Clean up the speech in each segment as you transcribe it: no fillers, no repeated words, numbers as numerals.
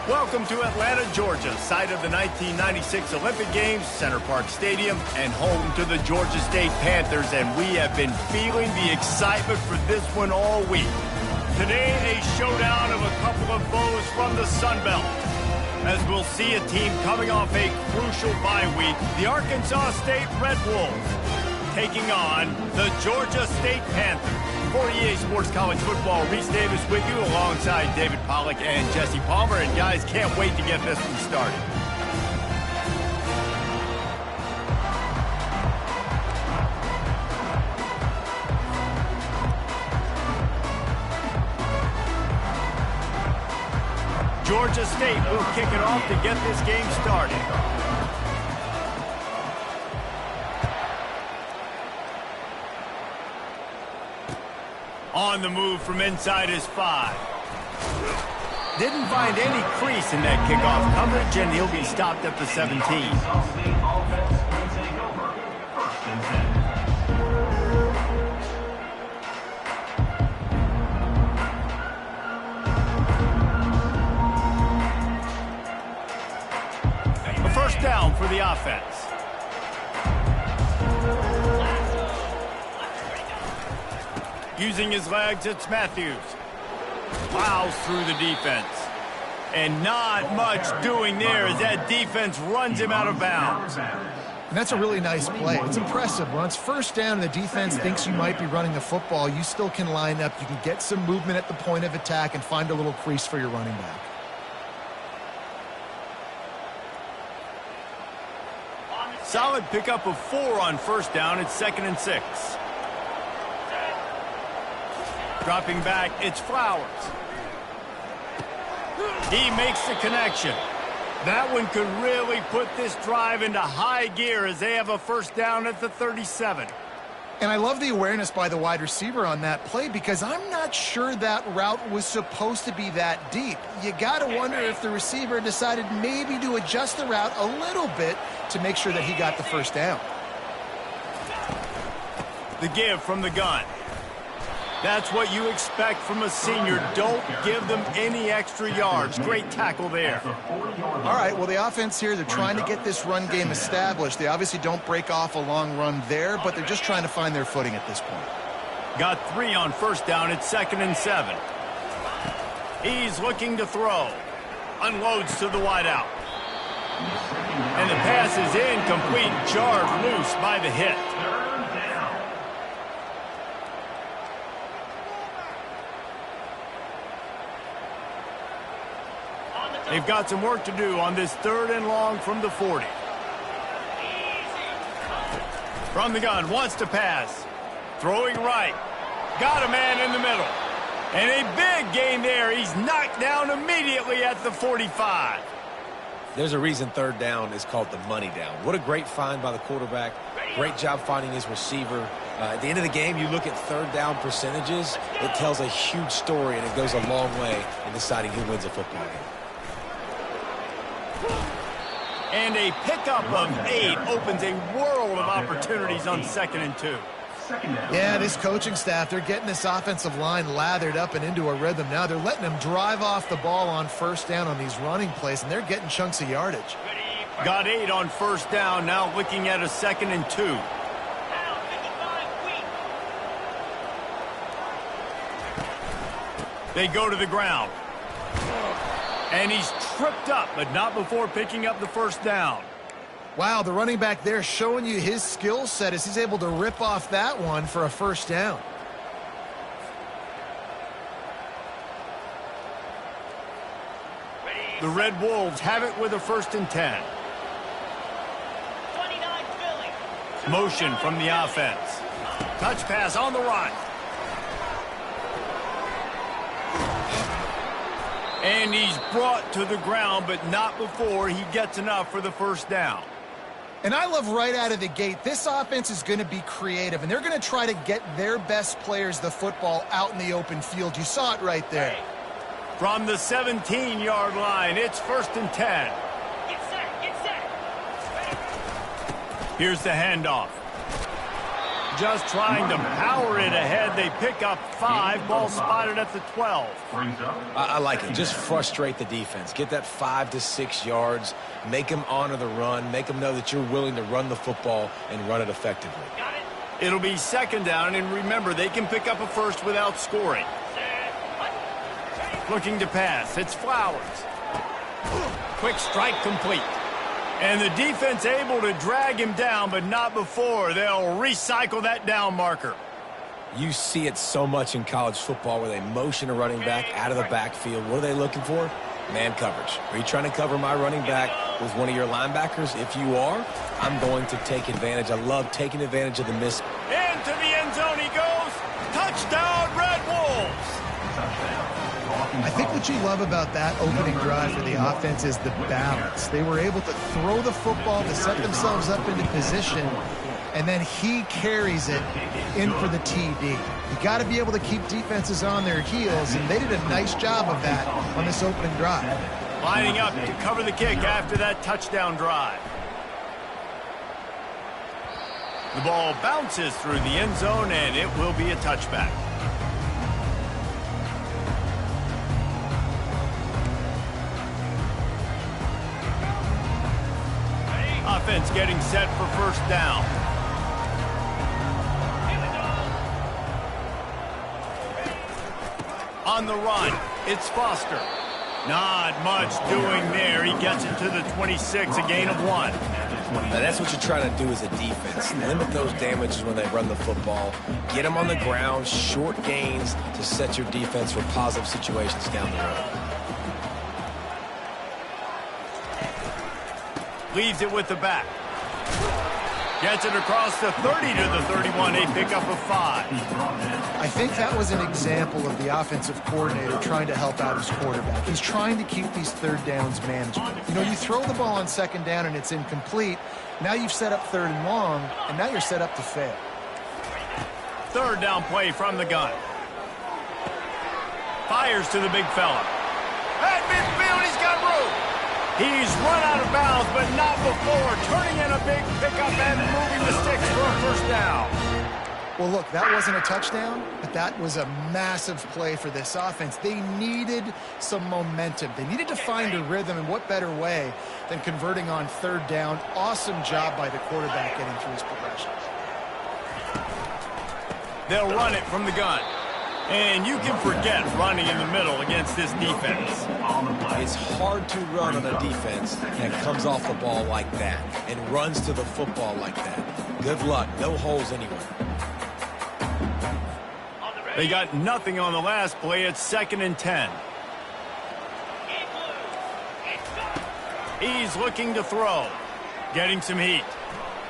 Welcome to Atlanta, Georgia, site of the 1996 Olympic Games, Center Park Stadium, and home to the Georgia State Panthers, and we have been feeling the excitement for this one all week. Today, a showdown of a couple of foes from the Sun Belt, as we'll see a team coming off a crucial bye week, the Arkansas State Red Wolves, taking on the Georgia State Panthers. For EA Sports College Football, Reese Davis with you alongside David Pollack and Jesse Palmer. And guys, can't wait to get this one started. Georgia State will kick it off to get this game started. On the move from inside his 5. Didn't find any crease in that kickoff coverage, and he'll be stopped at the 17. A first down for the offense. Using his legs, it's Matthews. Plows through the defense. And not much doing there as that defense runs him out of bounds. And that's a really nice play. It's impressive. When it's first down and the defense thinks you might be running the football, you still can line up. You can get some movement at the point of attack and find a little crease for your running back. Solid pickup of 4 on first down. It's 2nd and 6. Dropping back, it's Flowers. He makes the connection. That one could really put this drive into high gear as they have a first down at the 37. And I love the awareness by the wide receiver on that play because I'm not sure that route was supposed to be that deep. You got to wonder if the receiver decided maybe to adjust the route a little bit to make sure that he got the first down. The give from the gun. That's what you expect from a senior. Don't give them any extra yards. Great tackle there. All right, well, the offense here, they're trying to get this run game established. They obviously don't break off a long run there, but they're just trying to find their footing at this point. Got 3 on first down. It's 2nd and 7. He's looking to throw. Unloads to the wideout. And the pass is incomplete, jarred loose by the hit. They've got some work to do on this 3rd and long from the 40. From the gun, wants to pass. Throwing right. Got a man in the middle. And a big gain there. He's knocked down immediately at the 45. There's a reason 3rd down is called the money down. What a great find by the quarterback. Great job finding his receiver. At the end of the game, you look at 3rd down percentages. It tells a huge story, and it goes a long way in deciding who wins a football game. And a pickup of 8 opens a world of opportunities on 2nd and 2. Yeah, this coaching staff, they're getting this offensive line lathered up and into a rhythm now. They're letting them drive off the ball on first down on these running plays, and they're getting chunks of yardage. Got 8 on first down, now looking at a 2nd and 2. They go to the ground. And he's tripped up, but not before picking up the first down. Wow, the running back there showing you his skill set as he's able to rip off that one for a first down. The Red Wolves have it with a 1st and 10. Motion from the offense. Touch pass on the run. And he's brought to the ground, but not before he gets enough for the first down. And I love right out of the gate, this offense is going to be creative, and they're going to try to get their best players the football out in the open field. You saw it right there. From the 17-yard line, it's 1st and 10. Get set, get set. Here's the handoff. Just trying to power it ahead. They pick up 5. Ball spotted at the 12. I like it. Just frustrate the defense. Get that 5 to 6 yards. Make them honor the run. Make them know that you're willing to run the football and run it effectively. It'll be 2nd down, and remember, they can pick up a first without scoring. Looking to pass. It's Flowers. Quick strike complete. And the defense able to drag him down, but not before. They'll recycle that down marker. You see it so much in college football where they motion a running back out of the backfield. What are they looking for? Man coverage. Are you trying to cover my running back with one of your linebackers? If you are, I'm going to take advantage. I love taking advantage of the miss. Into the end zone he goes. Touchdown, Red Wolves. I think what you love about that opening drive for the offense is the balance. They were able to throw the football to set themselves up into position, and then he carries it in for the TD. You got to be able to keep defenses on their heels, and they did a nice job of that on this opening drive. Lining up to cover the kick after that touchdown drive. The ball bounces through the end zone, and it will be a touchback. Offense getting set for 1st down. On the run, it's Foster. Not much doing there. He gets it to the 26, a gain of 1. Now that's what you're trying to do as a defense. Limit those damages when they run the football. Get them on the ground, short gains to set your defense for positive situations down the road. Leaves it with the back. Gets it across the 30 to the 31. A pickup of 5. I think that was an example of the offensive coordinator trying to help out his quarterback. He's trying to keep these 3rd downs manageable. You know, you throw the ball on 2nd down and it's incomplete. Now you've set up 3rd and long, and now you're set up to fail. 3rd down play from the gun. Fires to the big fella. At midfield, he's got room. He's run out of bounds, but not before. Turning in a big pickup and moving the sticks for a 1st down. Well, look, that wasn't a touchdown, but that was a massive play for this offense. They needed some momentum. They needed to find a rhythm, and what better way than converting on 3rd down. Awesome job by the quarterback getting through his progressions. They'll run it from the gun. And you can forget running in the middle against this defense. It's hard to run on a defense that comes off the ball like that and runs to the football like that. Good luck. No holes anywhere. They got nothing on the last play. It's 2nd and 10. He's looking to throw. Getting some heat.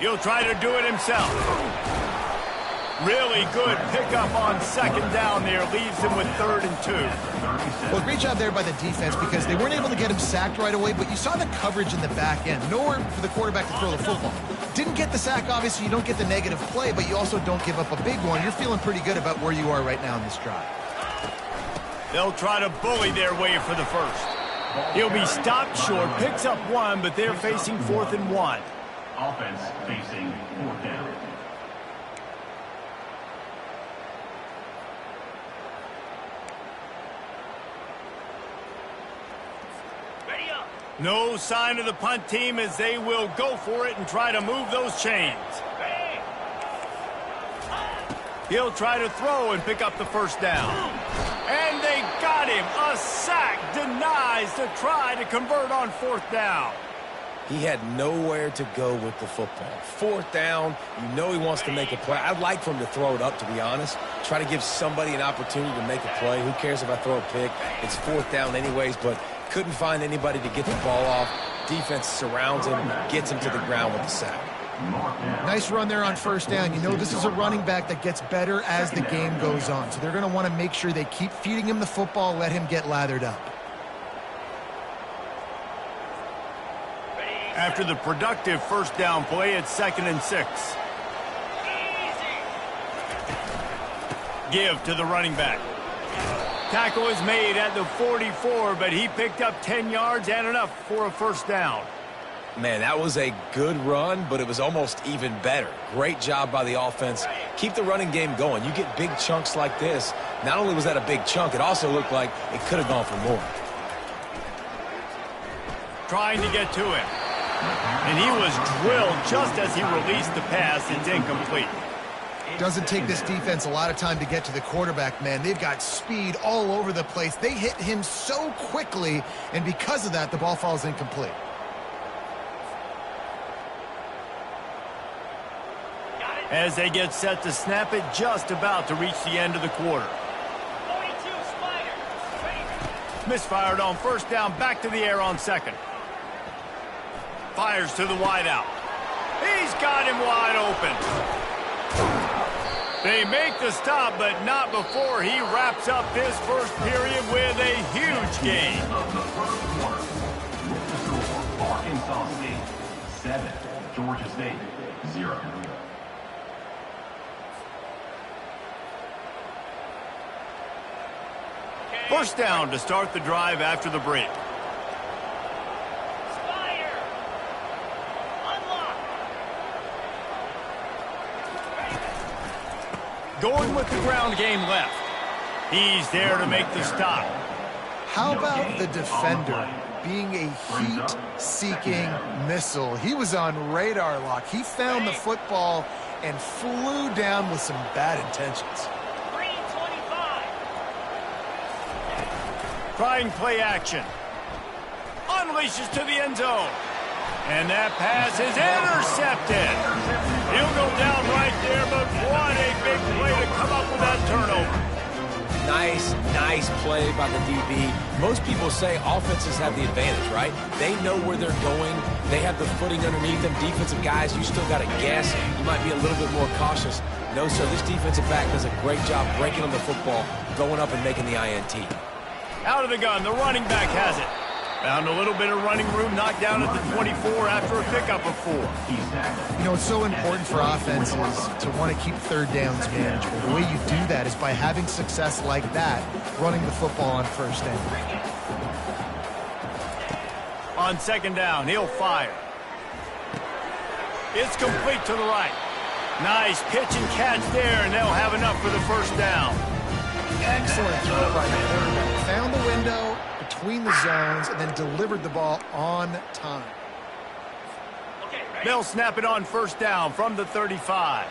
He'll try to do it himself. Really good pickup on 2nd down there. Leaves him with 3rd and 2. Well, great job there by the defense because they weren't able to get him sacked right away, but you saw the coverage in the back end. Nowhere for the quarterback to throw the football. Didn't get the sack, obviously. You don't get the negative play, but you also don't give up a big one. You're feeling pretty good about where you are right now in this drive. They'll try to bully their way for the 1st. He'll be stopped short, picks up 1, but they're facing 4th and 1. Offense facing 4th down. No sign of the punt team as they will go for it and try to move those chains. He'll try to throw and pick up the 1st down. And they got him. A sack denies to try to convert on 4th down. He had nowhere to go with the football. 4th down, you know he wants to make a play. I'd like for him to throw it up, to be honest. Try to give somebody an opportunity to make a play. Who cares if I throw a pick? It's 4th down anyways, but couldn't find anybody to get the ball off. Defense surrounds him, gets him to the ground with the sack. Nice run there on 1st down. You know this is a running back that gets better as the game goes on. So they're going to want to make sure they keep feeding him the football, let him get lathered up. After the productive 1st down play, it's 2nd and 6. Give to the running back. Tackle is made at the 44, but he picked up 10 yards and enough for a 1st down. Man, that was a good run, but it was almost even better. Great job by the offense. Keep the running game going. You get big chunks like this. Not only was that a big chunk, it also looked like it could have gone for more. Trying to get to him. And he was drilled just as he released the pass. It's incomplete. Doesn't take this defense a lot of time to get to the quarterback, man. They've got speed all over the place. They hit him so quickly, and because of that, the ball falls incomplete. As they get set to snap it, just about to reach the end of the quarter. Misfired on first down, back to the air on second. Fires to the wideout. He's got him wide open. They make the stop, but not before he wraps up this first period with a huge gain. Arkansas State 7, Georgia State 0. First down to start the drive after the break. Going with the ground game left. He's there to make the stop. How about the defender being a heat-seeking missile? He was on radar lock. He found the football and flew down with some bad intentions. Trying play action. Unleashes to the end zone. And that pass is intercepted. He'll go down right there, but what a big play to come up with that turnover. Nice play by the DB. Most people say offenses have the advantage, right? They know where they're going. They have the footing underneath them. Defensive guys, you still got to guess. You might be a little bit more cautious. No, sir, this defensive back does a great job breaking on the football, going up and making the INT. Out of the gun, the running back has it. Found a little bit of running room, knocked down at the 24 after a pickup of 4. You know, it's so important for offenses to want to keep third downs manageable. The way you do that is by having success like that, running the football on first down. On second down, he'll fire. It's complete to the right. Nice pitch and catch there, and they'll have enough for the first down. Excellent throw by the quarterback. Found the window between the zones and then delivered the ball on time. They'll snap it on first down from the 35.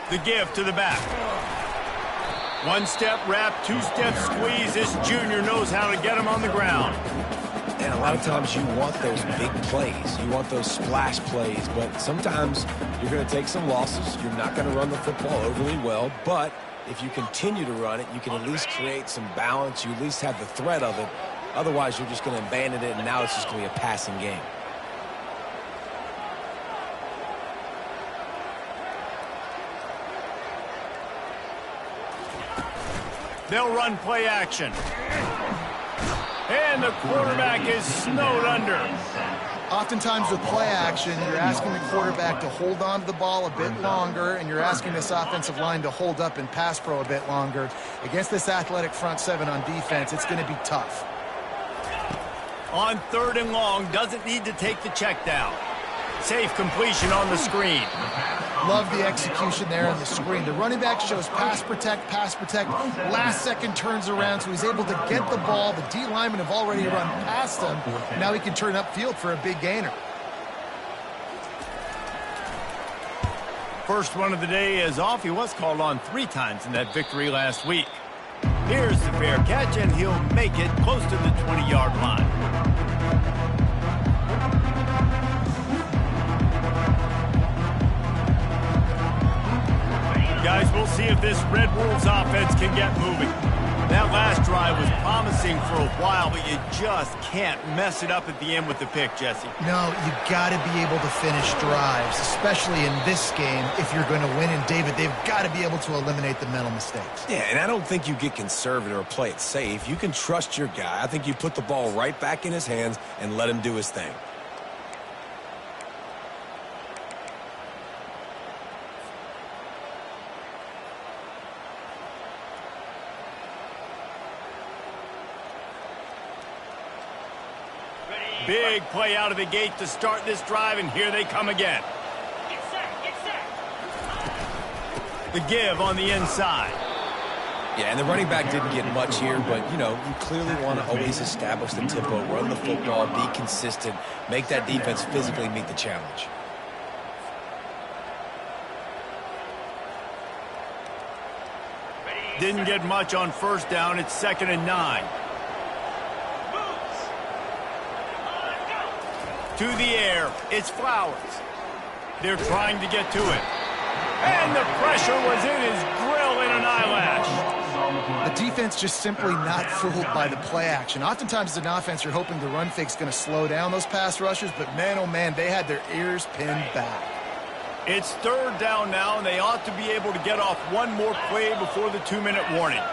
The give to the back. One step wrap, two step squeeze. This junior knows how to get him on the ground. And a lot of times you want those big plays. You want those splash plays. But sometimes you're going to take some losses. You're not going to run the football overly well. But if you continue to run it, you can at least create some balance. You at least have the threat of it. Otherwise, you're just going to abandon it, and now it's just going to be a passing game. They'll run play action. And the quarterback is snowed under. Oftentimes with play action, you're asking the quarterback to hold on to the ball a bit longer, and you're asking this offensive line to hold up in pass pro a bit longer. Against this athletic front seven on defense, it's going to be tough. On third and long, doesn't need to take the check down. Safe completion on the screen. Love the execution there on the screen. The running back shows pass protect, last second turns around, so he's able to get the ball. The D linemen have already run past him. Now he can turn upfield for a big gainer. First run of the day is off. He was called on 3 times in that victory last week. Here's the fair catch, and he'll make it close to the 20-yard line. Guys, we'll see if this Red Wolves offense can get moving. That last drive was promising for a while, but you just can't mess it up at the end with the pick, Jesse. No, you got to be able to finish drives, especially in this game if you're going to win. And, David, they've got to be able to eliminate the mental mistakes. Yeah, and I don't think you get conservative or play it safe. You can trust your guy. I think you put the ball right back in his hands and let him do his thing. Big play out of the gate to start this drive, and here they come again. The give on the inside. Yeah, and the running back didn't get much here, but, you know, you clearly want to always establish the tempo, run the football, be consistent, make that defense physically meet the challenge. Didn't get much on first down. It's 2nd and 9. To the air. It's Flowers. They're trying to get to it. And the pressure was in his grill in an eyelash. The defense just simply not fooled by the play action. Oftentimes as an offense, you're hoping the run fake's going to slow down those pass rushers, but man, oh man, they had their ears pinned back. It's 3rd down now, and they ought to be able to get off one more play before the 2-minute warning.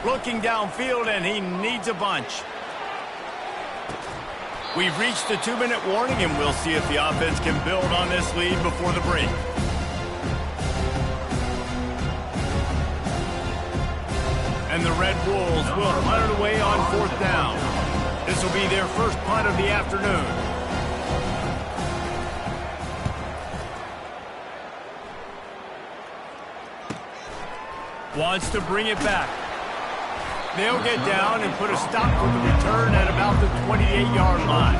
Looking downfield, and he needs a bunch. We've reached the 2-minute warning, and we'll see if the offense can build on this lead before the break. And the Red Wolves will punt it away on 4th down. This will be their first punt of the afternoon. Wants to bring it back. They'll get down and put a stop to the return at about the 28-yard line.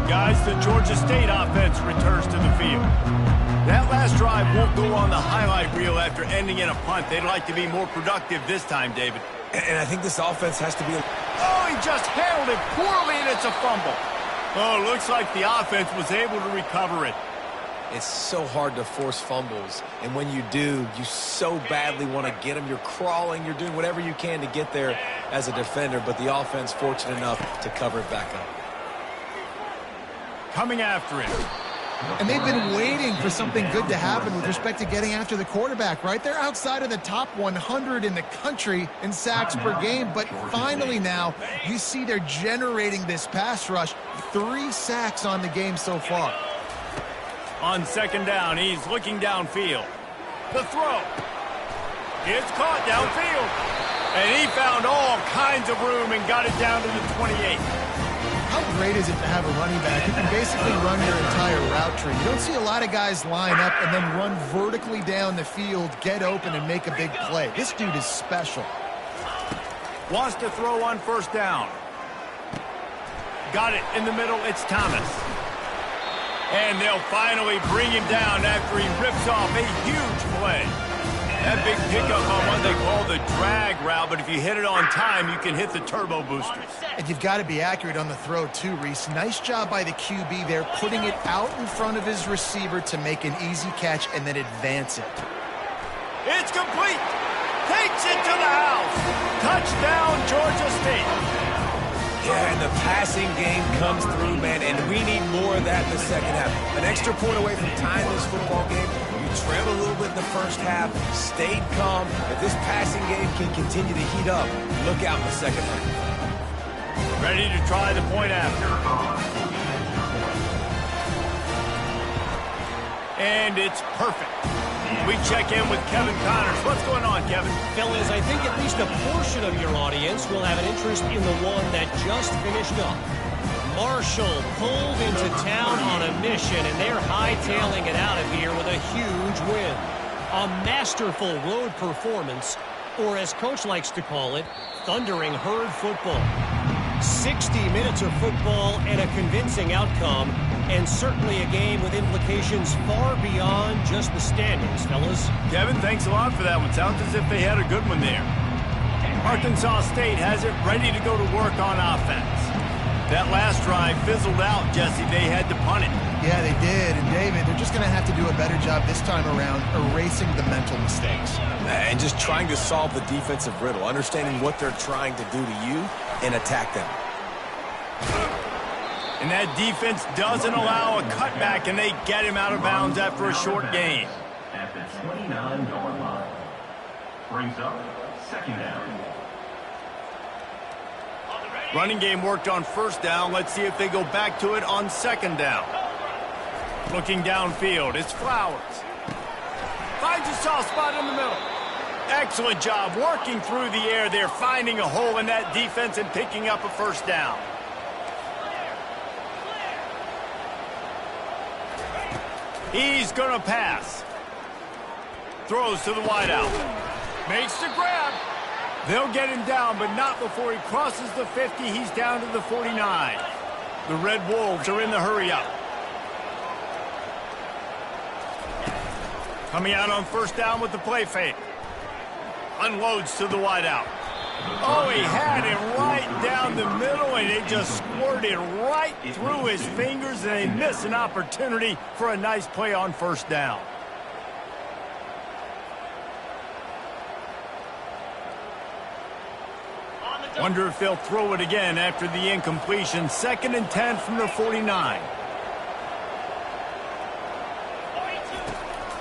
Guys, the Georgia State offense returns to the field. That last drive won't go on the highlight reel after ending in a punt. They'd like to be more productive this time, David. And I think this offense has to be... Oh, he just handled it poorly, and it's a fumble. Oh, it looks like the offense was able to recover it. It's so hard to force fumbles, and when you do, you so badly want to get them. You're crawling, you're doing whatever you can to get there as a defender, but the offense fortunate enough to cover it back up. Coming after him. And they've been waiting for something good to happen with respect to getting after the quarterback, right? They're outside of the top 100 in the country in sacks per game, but finally now you see they're generating this pass rush. 3 sacks on the game so far. On 2nd down, he's looking downfield. The throw. It's caught downfield. And he found all kinds of room and got it down to the 28. How great is it to have a running back who can basically run your entire route tree? You don't see a lot of guys line up and then run vertically down the field, get open, and make a big play. This dude is special. Wants to throw on 1st down. Got it in the middle. It's Thomas. And they'll finally bring him down after he rips off a huge play. That big pickup on what they call the drag route, but if you hit it on time, you can hit the turbo boosters. And you've got to be accurate on the throw too, Reese. Nice job by the QB there, putting it out in front of his receiver to make an easy catch and then advance it. It's complete. Takes it to the house. Touchdown, Georgia State. Yeah, and the passing game comes through, man, and we need more of that in the second half. An extra point away from tying this football game. You trailed a little bit in the first half, stayed calm. If this passing game can continue to heat up, look out in the second half. Ready to try the point after. And it's perfect. We check in with Kevin Connors. What's going on, Kevin? Fellas, I think at least a portion of your audience will have an interest in the one that just finished up. Marshall pulled into town on a mission, and they're hightailing it out of here with a huge win. A masterful road performance, or as Coach likes to call it, thundering herd football. 60 minutes of football and a convincing outcome, and certainly a game with implications far beyond just the standings, fellas. Kevin, thanks a lot for that one. Sounds as if they had a good one there. Arkansas State has it ready to go to work on offense. That last drive fizzled out, Jesse. They had to punt it. Yeah, they did. And, David, they're just going to have to do a better job this time around erasing the mental mistakes. And just trying to solve the defensive riddle, understanding what they're trying to do to you and attack them. And that defense doesn't allow a cutback, and they get him out of bounds after a short gain. At the 29-yard line. Brings up 2nd down. Running game worked on 1st down. Let's see if they go back to it on 2nd down. Looking downfield, it's Flowers. Finds a soft spot in the middle. Excellent job working through the air there, finding a hole in that defense and picking up a first down. He's going to pass. Throws to the wideout. Makes the grab. They'll get him down, but not before he crosses the 50. He's down to the 49. The Red Wolves are in the hurry-up. Coming out on first down with the play fake. Unloads to the wideout. Oh, he had it right down the middle, and it just squirted right through his fingers, and they miss an opportunity for a nice play on first down. Wonder if they'll throw it again after the incompletion. 2nd and 10 from the 49.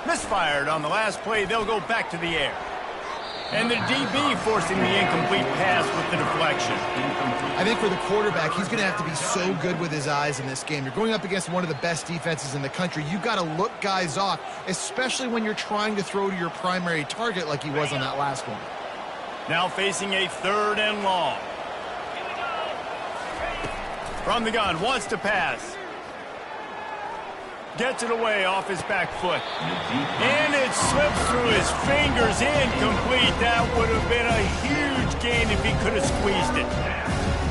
Misfired on the last play. They'll go back to the air. And the DB forcing the incomplete pass with the deflection. I think for the quarterback, he's going to have to be so good with his eyes in this game. You're going up against one of the best defenses in the country. You've got to look guys off, especially when you're trying to throw to your primary target like he was on that last one. Now facing a 3rd and long. From the gun, wants to pass. Gets it away off his back foot. And it slips through his fingers, incomplete. That would have been a huge gain if he could have squeezed it.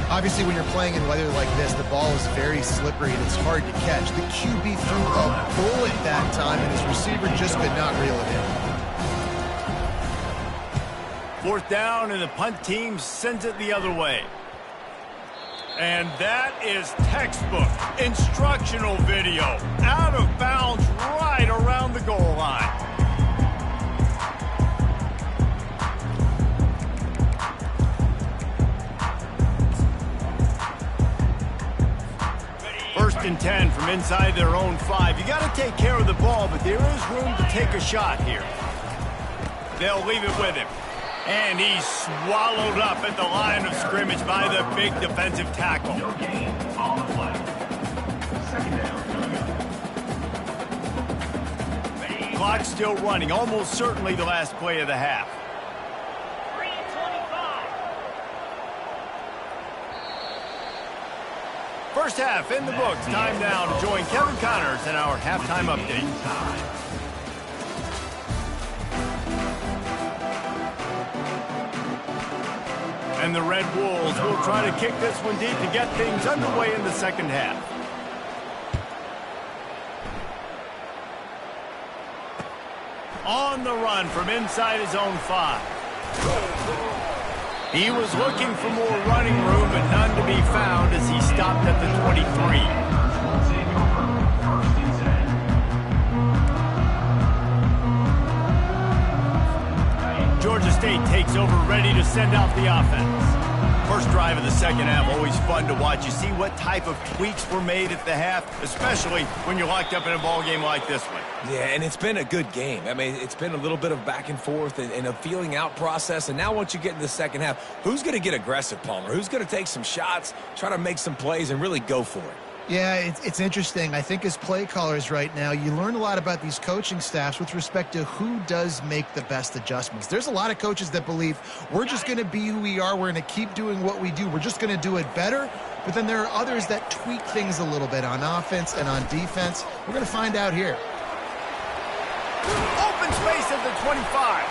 Obviously, when you're playing in weather like this, the ball is very slippery and it's hard to catch. The QB threw a bullet that time, and his receiver just could not reel it in. 4th down, and the punt team sends it the other way. And that is textbook instructional video. Out of bounds right around the goal line. First and 10 from inside their own 5. You got to take care of the ball, but there is room to take a shot here. They'll leave it with him. And he's swallowed up at the line of scrimmage by the big defensive tackle. No gain on the play. 2nd down. Clock still running, almost certainly the last play of the half. 3:25. First half in the books. Time now to join Kevin Connors in our halftime update. And the Red Wolves will try to kick this one deep to get things underway in the 2nd half. On the run from inside his own 5. He was looking for more running room, but none to be found as he stopped at the 23. Georgia State takes over, ready to send out the offense. First drive of the 2nd half, always fun to watch. You see what type of tweaks were made at the half, especially when you're locked up in a ball game like this one. Yeah, and it's been a good game. I mean, it's been a little bit of back and forth and a feeling out process. And now once you get in the 2nd half, who's going to get aggressive, Palmer? Who's going to take some shots, try to make some plays, and really go for it? Yeah, it's interesting. I think as play callers right now, you learn a lot about these coaching staffs with respect to who does make the best adjustments. There's a lot of coaches that believe we're just going to be who we are. We're going to keep doing what we do. We're just going to do it better. But then there are others that tweak things a little bit on offense and on defense. We're going to find out here. Open space at the 25.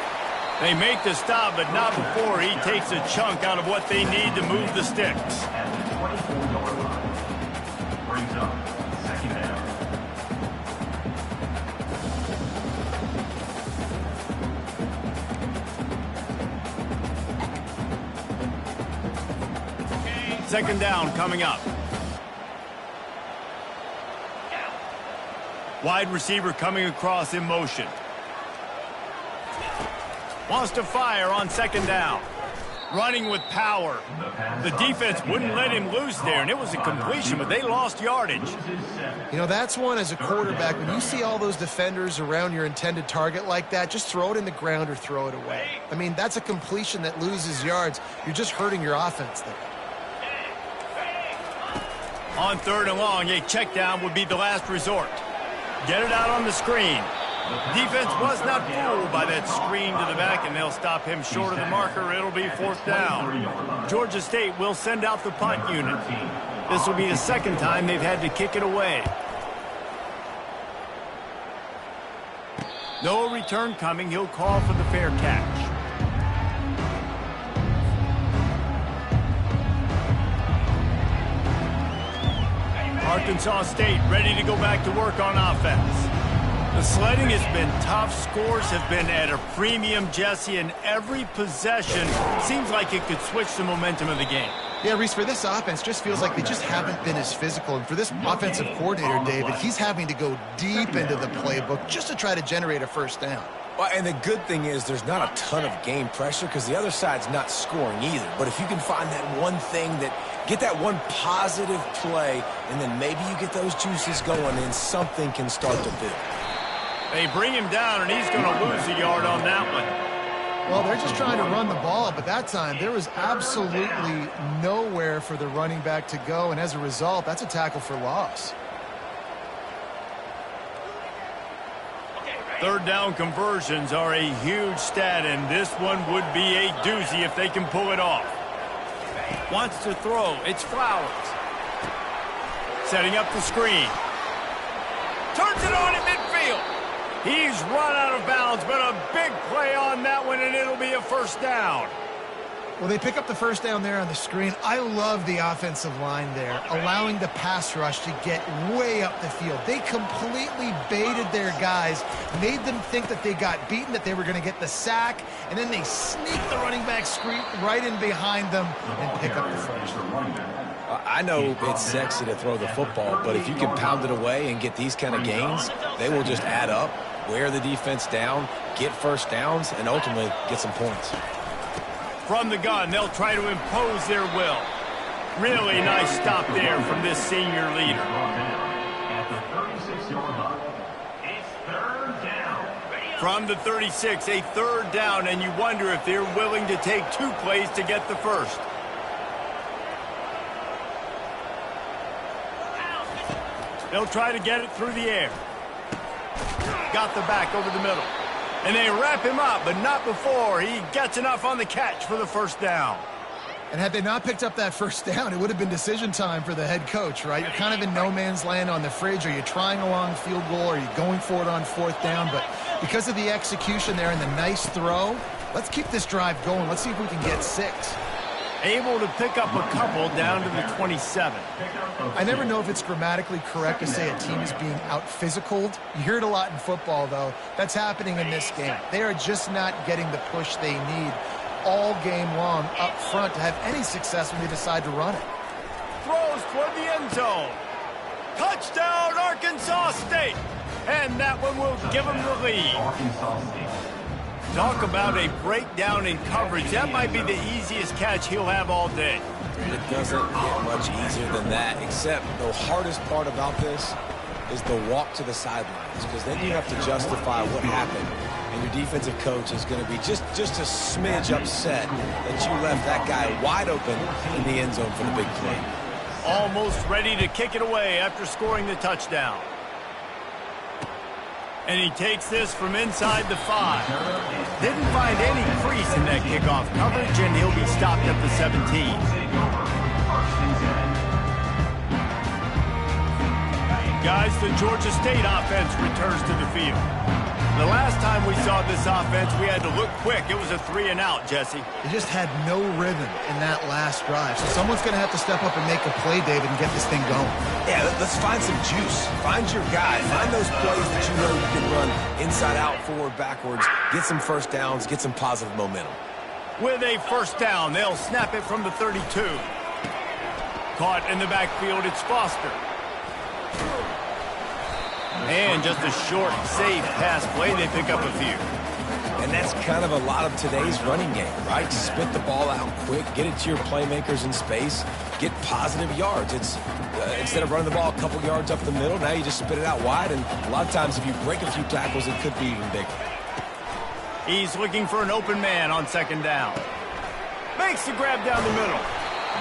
They make the stop, but not before he takes a chunk out of what they need to move the sticks. At the 24-yard line. Brings up 2nd down. Second down coming up. Wide receiver coming across in motion. Wants to fire on 2nd down. Running with power. The defense wouldn't let him loose there, and it was a completion, but they lost yardage. You know, that's one as a quarterback. When you see all those defenders around your intended target like that, just throw it in the ground or throw it away. I mean, that's a completion that loses yards. You're just hurting your offense there. On 3rd and long, a check down would be the last resort. Get it out on the screen. Defense was not fooled by that screen to the back, and they'll stop him short of the marker. It'll be 4th down. Georgia State will send out the punt unit. This will be the second time they've had to kick it away. No return coming. He'll call for the fair catch. Arkansas State ready to go back to work on offense. The sledding has been tough. Scores have been at a premium, Jesse, and every possession seems like it could switch the momentum of the game. Yeah, Reese, for this offense, just feels like they just haven't been as physical. And for this offensive coordinator, David, he's having to go deep into the playbook just to try to generate a first down. Well, and the good thing is there's not a ton of game pressure because the other side's not scoring either. But if you can find that one thing get that one positive play, and then maybe you get those juices going, and something can start to build. They bring him down, and he's going to lose a yard on that one. Well, they're just trying to run the ball, but that time there was absolutely nowhere for the running back to go, and as a result, that's a tackle for loss. 3rd down conversions are a huge stat, and this one would be a doozy if they can pull it off. Wants to throw. It's Flowers. Setting up the screen. Turns it on in midfield. He's run out of bounds, but a big play on that one, and it'll be a 1st down. Well, they pick up the 1st down there on the screen. I love the offensive line there, allowing the pass rush to get way up the field. They completely baited their guys, made them think that they got beaten, that they were going to get the sack, and then they sneak the running back screen right in behind them and pick up the 1st. I know it's sexy to throw the football, but if you can pound it away and get these kind of gains, they will just add up, wear the defense down, get 1st downs, and ultimately get some points. From the gun, they'll try to impose their will. Really nice stop there from this senior leader. At the 36-yard line, it's 3rd down. From the 36, a 3rd down, and you wonder if they're willing to take 2 plays to get the 1st. They'll try to get it through the air. Got the back over the middle. And they wrap him up, but not before he gets enough on the catch for the 1st down. And had they not picked up that 1st down, it would have been decision time for the head coach, right? You're kind of in no man's land on the fridge. Are you trying a long field goal? Are you going for it on 4th down? But because of the execution there and the nice throw, let's keep this drive going. Let's see if we can get 6. Able to pick up a couple down to the 27. I never know if it's grammatically correct to say a team is being out-physicaled. You hear it a lot in football, though. That's happening in this game. They are just not getting the push they need all game long up front to have any success when they decide to run it. Throws toward the end zone. Touchdown, Arkansas State. And that one will give them the lead. Arkansas State. Talk about a breakdown in coverage. That might be the easiest catch he'll have all day. It doesn't get much easier than that, except the hardest part about this is the walk to the sidelines, because then you have to justify what happened, and your defensive coach is going to be just a smidge upset that you left that guy wide open in the end zone for the big play. Almost ready to kick it away after scoring the touchdown. And he takes this from inside the 5. Didn't find any crease in that kickoff coverage, and he'll be stopped at the 17. Guys, the Georgia State offense returns to the field. The last time we saw this offense, we had to look quick. It was a 3-and-out, Jesse. They just had no rhythm in that last drive. So someone's going to have to step up and make a play, David, and get this thing going. Yeah, let's find some juice. Find your guy. Find those plays that you know you can run inside out, forward, backwards. Get some 1st downs. Get some positive momentum. With a 1st down, they'll snap it from the 32. Caught in the backfield, it's Foster. And just a short, safe pass play. They pick up a few. And that's kind of a lot of today's running game, right? Spit the ball out quick, get it to your playmakers in space, get positive yards. It's instead of running the ball a couple yards up the middle, now you just spit it out wide. And a lot of times if you break a few tackles, it could be even bigger. He's looking for an open man on 2nd down. Makes the grab down the middle.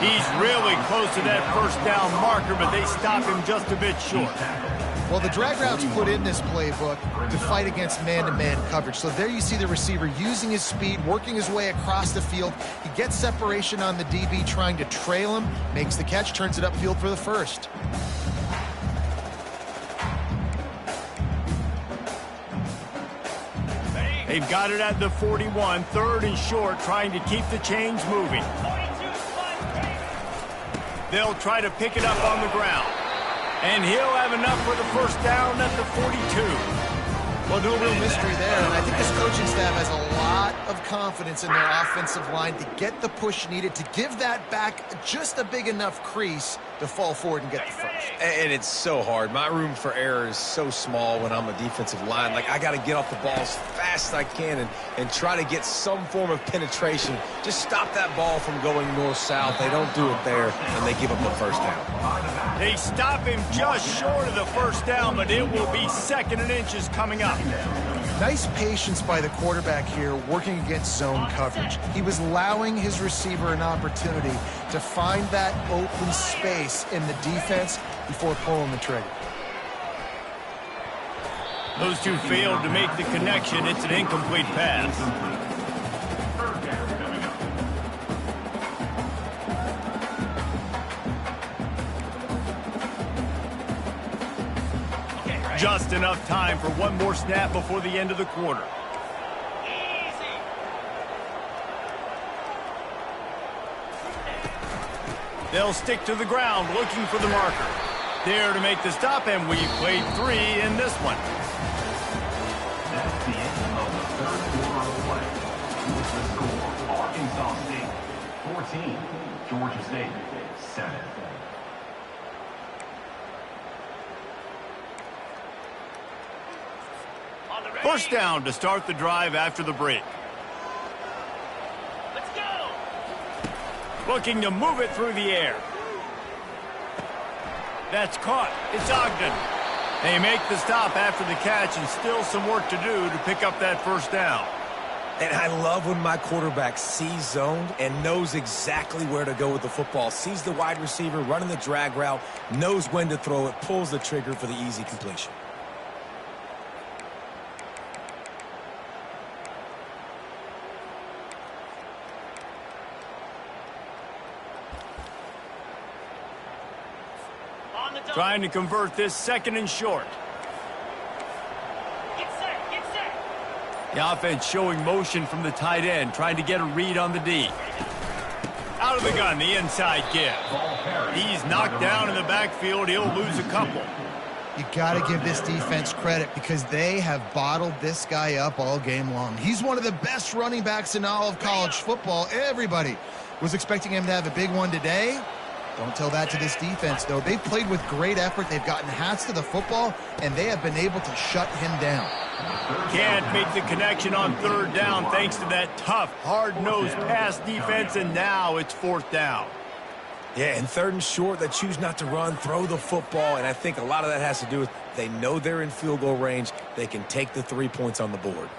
He's really close to that 1st down marker, but they stop him just a bit short. Well, the drag route's put in this playbook to fight against man-to-man coverage. So there you see the receiver using his speed, working his way across the field. He gets separation on the DB, trying to trail him, makes the catch, turns it upfield for the first. They've got it at the 41, 3rd and short, trying to keep the chains moving. They'll try to pick it up on the ground. And he'll have enough for the first down at the 42. Well, no real mystery there, and I think this coaching staff has a lot of confidence in their offensive line to get the push needed to give that back just a big enough crease to fall forward and get the first. And it's so hard. My room for error is so small when I'm a defensive line. Like, I got to get off the ball as fast as I can and try to get some form of penetration. Just stop that ball from going north-south. They don't do it there, and they give up the first down. They stop him just short of the first down, but it will be 2nd and inches coming up. Nice patience by the quarterback here, working against zone coverage. He was allowing his receiver an opportunity to find that open space in the defense before pulling the trigger. Those two failed to make the connection. It's an incomplete pass. Just enough time for one more snap before the end of the quarter. They'll stick to the ground looking for the marker. There to make the stop, and we've played 3 in this one. That's the end of the 3rd quarter of play. With the score, Arkansas State 14, Georgia State 7. First down to start the drive after the break. Let's go. Looking to move it through the air. That's caught. It's Ogden. They make the stop after the catch, and still some work to do to pick up that first down. And I love when my quarterback sees zoned and knows exactly where to go with the football. Sees the wide receiver running the drag route, knows when to throw it, pulls the trigger for the easy completion. Trying to convert this 2nd and short. Get set. The offense showing motion from the tight end, trying to get a read on the D. Out of the gun, the inside give. He's knocked down in the backfield. He'll lose a couple. You got to give this defense credit because they have bottled this guy up all game long. He's one of the best running backs in all of college football. Everybody was expecting him to have a big one today. Don't tell that to this defense, though. They've played with great effort. They've gotten hats to the football, and they have been able to shut him down. Can't make the connection on 3rd down thanks to that tough, hard-nosed pass defense, and now it's 4th down. Yeah, and 3rd and short, they choose not to run, throw the football, and I think a lot of that has to do with they know they're in field goal range. They can take the 3 points on the board.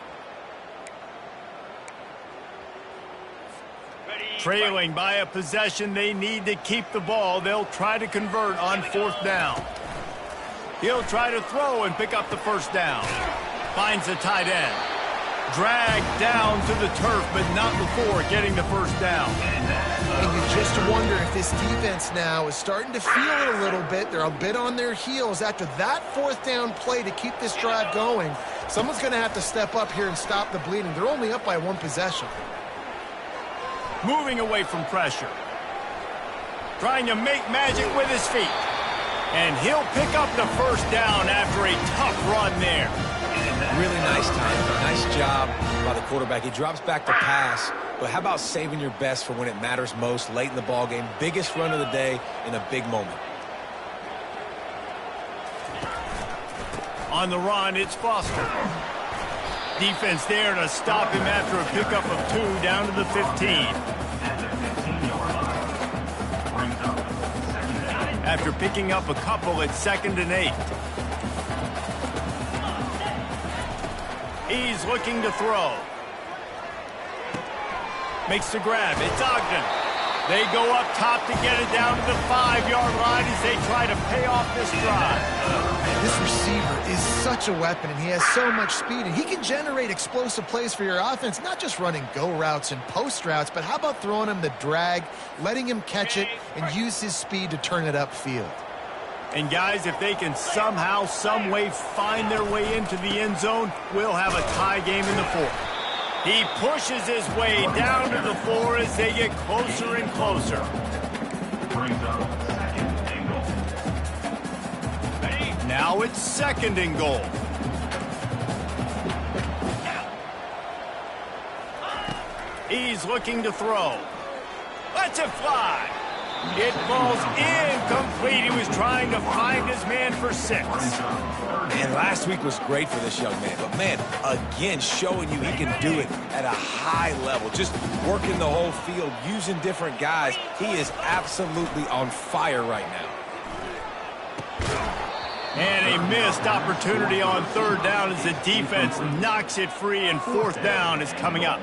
Trailing by a possession, they need to keep the ball. They'll try to convert on 4th down. He'll try to throw and pick up the first down. Finds the tight end. Dragged down to the turf, but not before getting the first down. And you just wonder if this defense now is starting to feel it a little bit. They're a bit on their heels after that 4th down play to keep this drive going. Someone's going to have to step up here and stop the bleeding. They're only up by 1 possession. Moving away from pressure. Trying to make magic with his feet. And he'll pick up the first down after a tough run there. Really nice time. Nice job by the quarterback. He drops back to pass, but how about saving your best for when it matters most late in the ballgame? Biggest run of the day in a big moment. On the run, it's Foster. Defense there to stop him after a pickup of 2 down to the 15. After picking up a couple at 2nd and 8. He's looking to throw. Makes the grab. It's Ogden. They go up top to get it down to the 5-yard line as they try to pay off this drive. This receiver is such a weapon, and he has so much speed, and he can generate explosive plays for your offense, not just running go routes and post routes, but how about throwing him the drag, letting him catch it, and use his speed to turn it upfield. And guys, if they can somehow, some way find their way into the end zone, we'll have a tie game in the fourth. He pushes his way down to the floor as they get closer and closer. Brings up second and goal. Now it's second and goal. He's looking to throw. Lets it fly. It falls incomplete. He was trying to find his man for 6. And last week was great for this young man. But, man, again, showing you he can do it at a high level. Just working the whole field, using different guys. He is absolutely on fire right now. And a missed opportunity on third down as the defense knocks it free, and fourth down is coming up.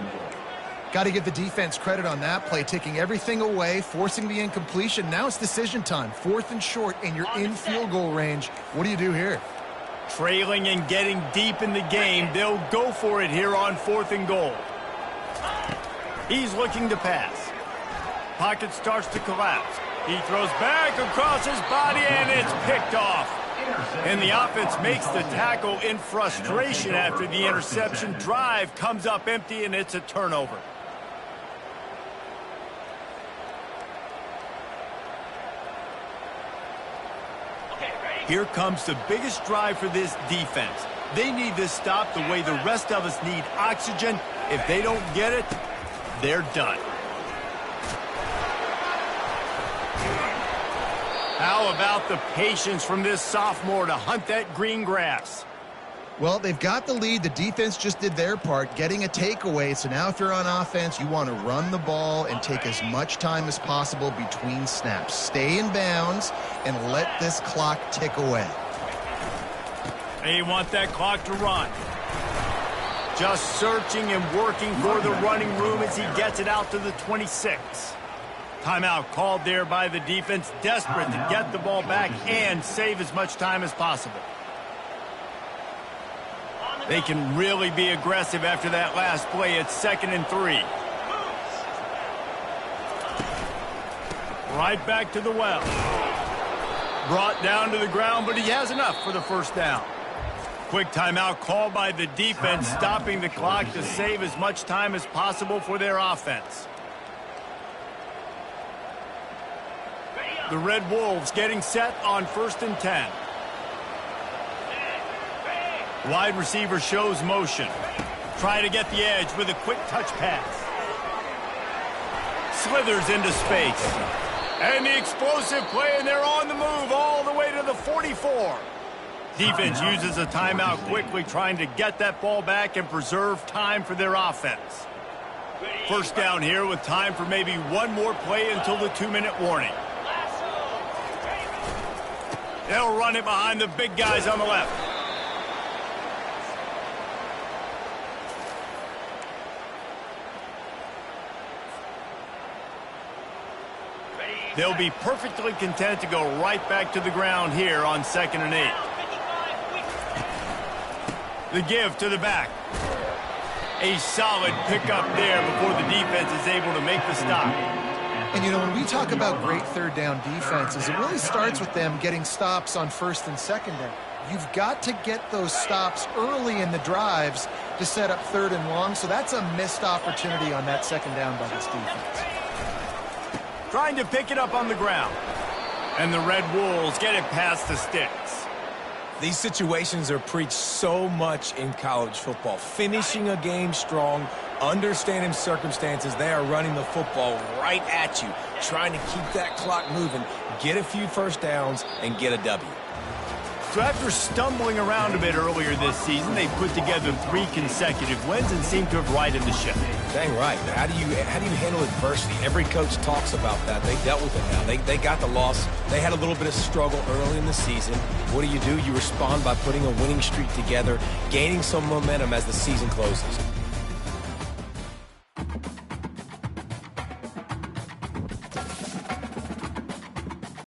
Got to give the defense credit on that play, taking everything away, forcing the incompletion. Now it's decision time. 4th and short, and you're in field goal range. What do you do here? Trailing and getting deep in the game, they'll go for it here on 4th and goal. He's looking to pass. Pocket starts to collapse. He throws back across his body, and it's picked off. And the offense makes the tackle in frustration after the interception. Drive comes up empty, and it's a turnover. Here comes the biggest drive for this defense. They need this stop the way the rest of us need oxygen. If they don't get it, they're done. How about the patience from this sophomore to hunt that green grass? Well, they've got the lead. The defense just did their part, getting a takeaway. So now if you're on offense, you want to run the ball and take as much time as possible between snaps. Stay in bounds and let this clock tick away. They want that clock to run. Just searching and working for the running room as he gets it out to the 26. Timeout called there by the defense, desperate to get the ball back and save as much time as possible. They can really be aggressive after that last play. It's 2nd and 3. Right back to the well. Brought down to the ground, but he has enough for the first down. Quick timeout called by the defense, stopping the clock to save as much time as possible for their offense. The Red Wolves getting set on 1st and 10. Wide receiver shows motion. Try to get the edge with a quick touch pass. Slithers into space. And the explosive play, and they're on the move all the way to the 44. Defense uses a timeout quickly, trying to get that ball back and preserve time for their offense. First down here with time for maybe one more play until the 2-minute warning. They'll run it behind the big guys on the left. They'll be perfectly content to go right back to the ground here on 2nd and 8. The give to the back. A solid pickup there before the defense is able to make the stop. And, you know, when we talk about great third down defenses, it really starts with them getting stops on 1st and 2nd down. You've got to get those stops early in the drives to set up 3rd and long, so that's a missed opportunity on that 2nd down by this defense. Trying to pick it up on the ground. And the Red Wolves get it past the sticks. These situations are preached so much in college football. Finishing a game strong, understanding circumstances. They are running the football right at you, trying to keep that clock moving, get a few first downs, and get a W. So after stumbling around a bit earlier this season, they put together 3 consecutive wins and seem to have righted the ship. Dang right. How do you handle adversity? Every coach talks about that. They dealt with it now. They got the loss. They had a little bit of struggle early in the season. What do? You respond by putting a winning streak together, gaining some momentum as the season closes.